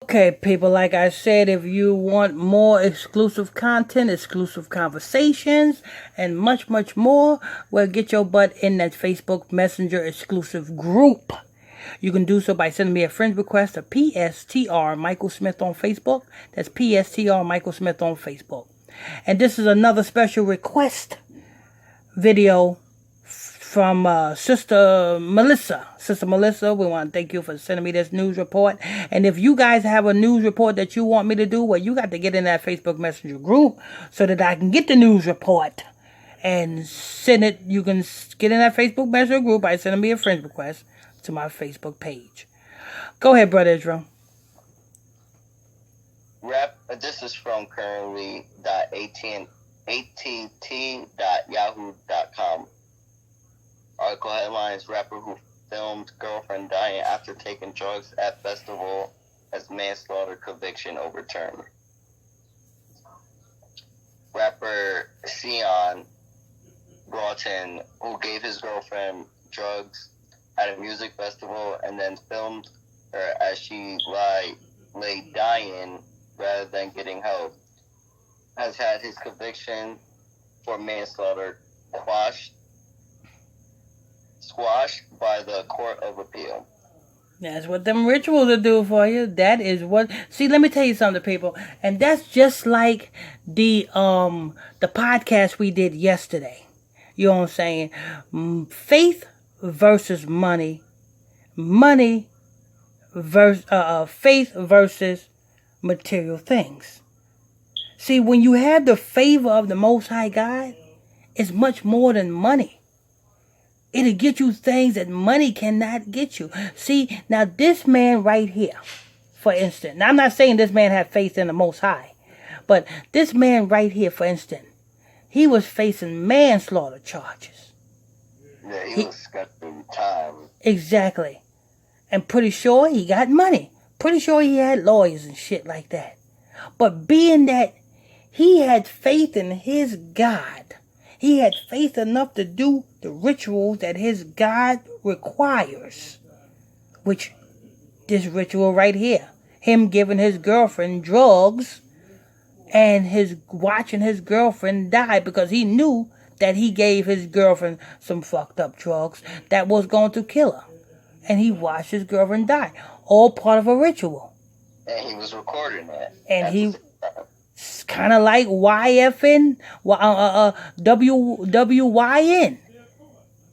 Okay, people, like I said, if you want more exclusive content, exclusive conversations, and much, much more, well, get your butt in that Facebook Messenger exclusive group. You can do so by sending me a friend request to PSTR Michael Smith on Facebook. That's PSTR Michael Smith on Facebook. And this is another special request video from Sister Melissa. Sister Melissa, we want to thank you for sending me this news report. And if you guys have a news report that you want me to do, well, you got to get in that Facebook Messenger group so that I can get the news report and send it. You can get in that Facebook Messenger group by sending me a friend request to my Facebook page. Go ahead, Brother Israel. This is from currently.att.yahoo.com. Article headlines: Rapper who filmed girlfriend dying after taking drugs at festival as manslaughter conviction overturned. Rapper Ceon Braugton, who gave his girlfriend drugs at a music festival and then filmed her as she lay dying rather than getting help, has had his conviction for manslaughter squashed by the Court of Appeal. That's what them rituals will do for you. That is what. See, let me tell you something, people. And that's just like the podcast we did yesterday. You know what I'm saying? Faith versus money. Money versus faith versus material things. See, when you have the favor of the Most High God, it's much more than money. It'll get you things that money cannot get you. See, now this man right here, for instance. Now I'm not saying this man had faith in the Most High. But this man right here, for instance, he was facing manslaughter charges. Yeah, he was scheduled time. Exactly. And pretty sure he got money. Pretty sure he had lawyers and shit like that. But being that he had faith in his God, he had faith enough to do the rituals that his God requires. Which, this ritual right here. Him giving his girlfriend drugs and watching his girlfriend die because he knew that he gave his girlfriend some fucked up drugs that was going to kill her. And he watched his girlfriend die. All part of a ritual. And he was recording that. And it's kind of like YFN, WYN.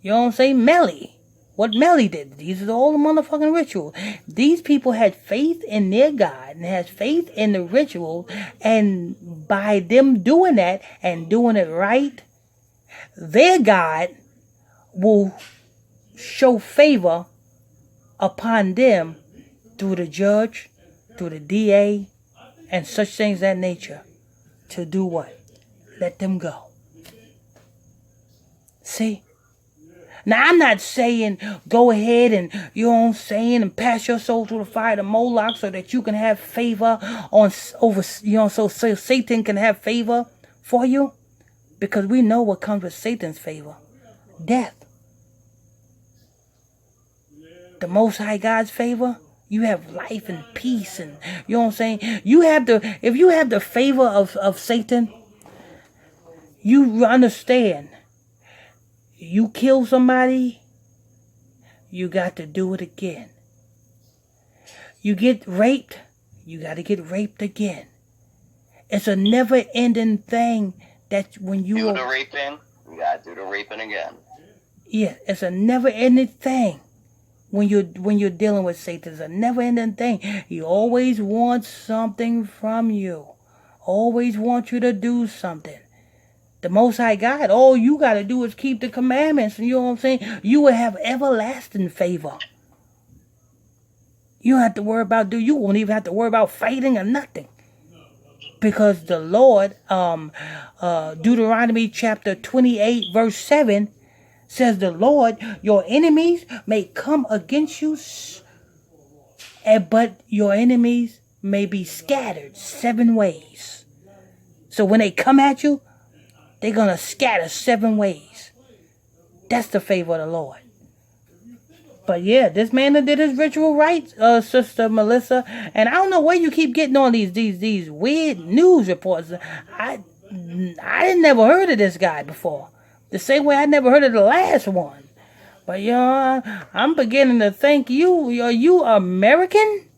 You know what I'm saying? Melly. What Melly did. These are all the motherfucking rituals. These people had faith in their God and had faith in the rituals. And by them doing that and doing it right, their God will show favor upon them through the judge, through the DA, and such things of that nature. To do what? Let them go. See? Now, I'm not saying go ahead and, you know what I'm saying, and pass your soul through the fire to Moloch so that you can have favor over, you know, so Satan can have favor for you. Because we know what comes with Satan's favor. Death. The Most High God's favor, you have life and peace, and you know what I'm saying? If you have the favor of Satan, you understand. You kill somebody, you got to do it again. You get raped, you got to get raped again. It's a never-ending thing that when you do the raping, you got to do the raping again. Yeah, it's a never-ending thing. When you're dealing with Satan, it's a never-ending thing. He always wants something from you. Always wants you to do something. The Most High God, all you got to do is keep the commandments. And you know what I'm saying? You will have everlasting favor. You don't have to worry about, you won't even have to worry about fighting or nothing. because the Lord, Deuteronomy chapter 28, verse 7, says the Lord, your enemies may come against you, but your enemies may be scattered 7 ways. So when they come at you, they're going to scatter 7 ways. That's the favor of the Lord. But yeah, this man did his ritual right, Sister Melissa. And I don't know where you keep getting all these weird news reports. I never heard of this guy before. The same way I never heard of the last one. But I'm beginning to think are you American?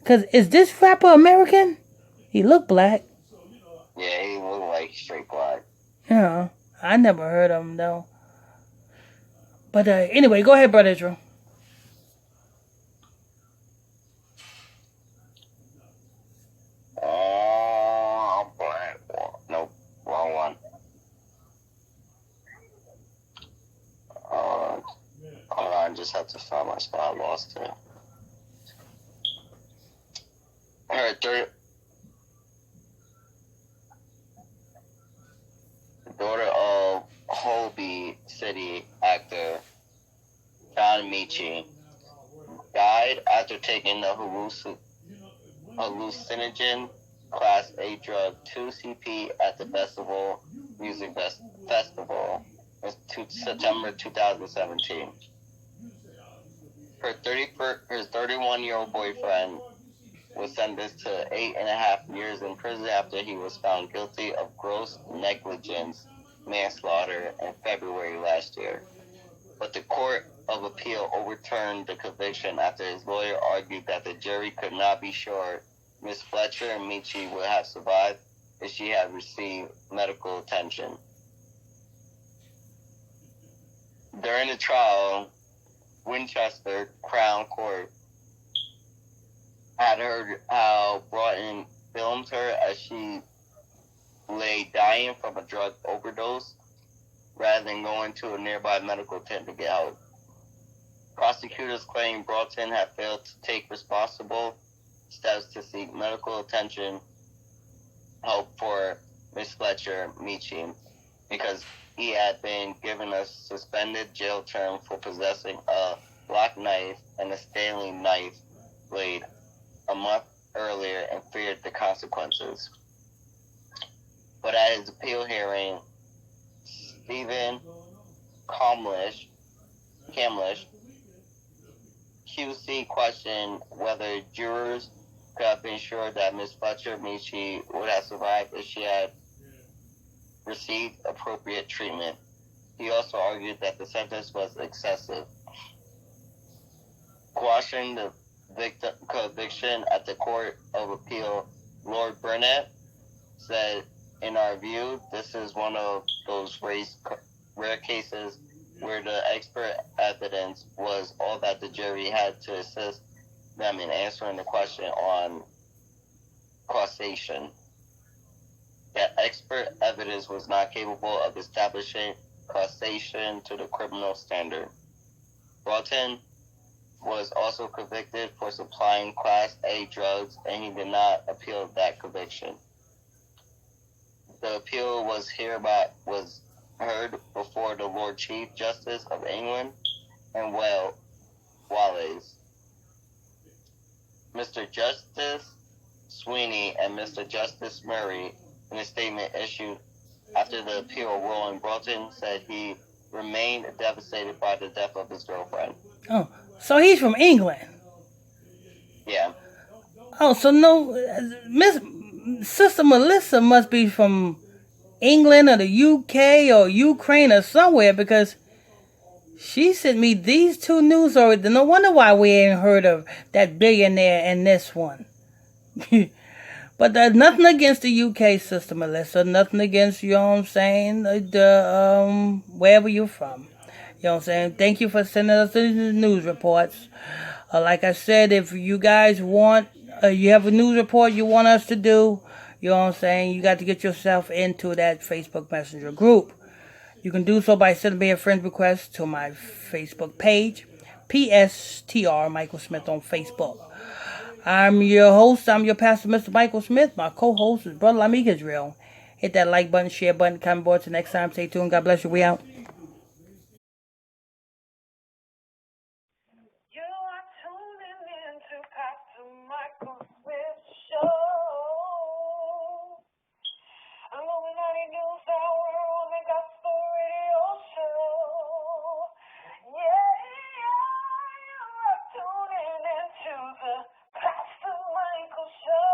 Cause is this rapper American? He look black. Yeah, he looked like straight black. Yeah, I never heard of him though. But anyway, go ahead, Brother Israel. Nope, wrong one. Hold on, I just have to find my spot. I lost it. Alright, the daughter of Holby City actor John Michi died after taking the hallucinogen Class A drug 2CP at the music festival in September 2017. Her 31-year-old boyfriend was sentenced to 8.5 years in prison after he was found guilty of gross negligence manslaughter in February last year. But the Court of Appeal overturned the conviction after his lawyer argued that the jury could not be sure Ms. Fletcher and Michi would have survived if she had received medical attention. During the trial, Winchester Crown Court had heard how Braugton filmed her as she lay dying from a drug overdose rather than going to a nearby medical tent to get help. Prosecutors claim Braugton had failed to take responsible steps to seek medical attention help for Miss Fletcher Michi because he had been given a suspended jail term for possessing a lock knife and a Stanley knife blade a month earlier and feared the consequences. But at his appeal hearing, Stephen Kamlish, QC questioned whether jurors could have been sure that Ms. Fletcher Michi would have survived if she had received appropriate treatment. He also argued that the sentence was excessive. Quashing the conviction at the Court of Appeal, Lord Burnett said, in our view, this is one of those rare cases where the expert evidence was all that the jury had to assist them in answering the question on causation. That expert evidence was not capable of establishing causation to the criminal standard. Braugton was also convicted for supplying Class A drugs, and he did not appeal that conviction. The appeal was heard before the Lord Chief Justice of England and Wallace. Mr. Justice Sweeney and Mr. Justice Murray, in a statement issued after the appeal ruling, Braugton said he remained devastated by the death of his girlfriend. Oh, so he's from England? Yeah. Oh, so no, Sister Melissa must be from England or the UK or Ukraine or somewhere, because she sent me these 2 news stories. No wonder why we ain't heard of that billionaire in this one. But there's nothing against the UK, Sister Melissa. Nothing against, you know what I'm saying, wherever you're from. You know what I'm saying? Thank you for sending us the news reports. Like I said, if you guys want, you have a news report you want us to do, you know what I'm saying, you got to get yourself into that Facebook Messenger group. You can do so by sending me a friend request to my Facebook page, PSTR Michael Smith on Facebook. I'm your host. I'm your pastor, Mr. Michael Smith. My co-host is Brother Lamik Israel. Hit that like button, share button, comment board. Till next time, stay tuned. God bless you. We out. You are tuning in to Pastor Michael Smith Show. Illuminati News Hour on the Gospel Radio Show. Yeah, you are tuning into the Pastor Michael Show.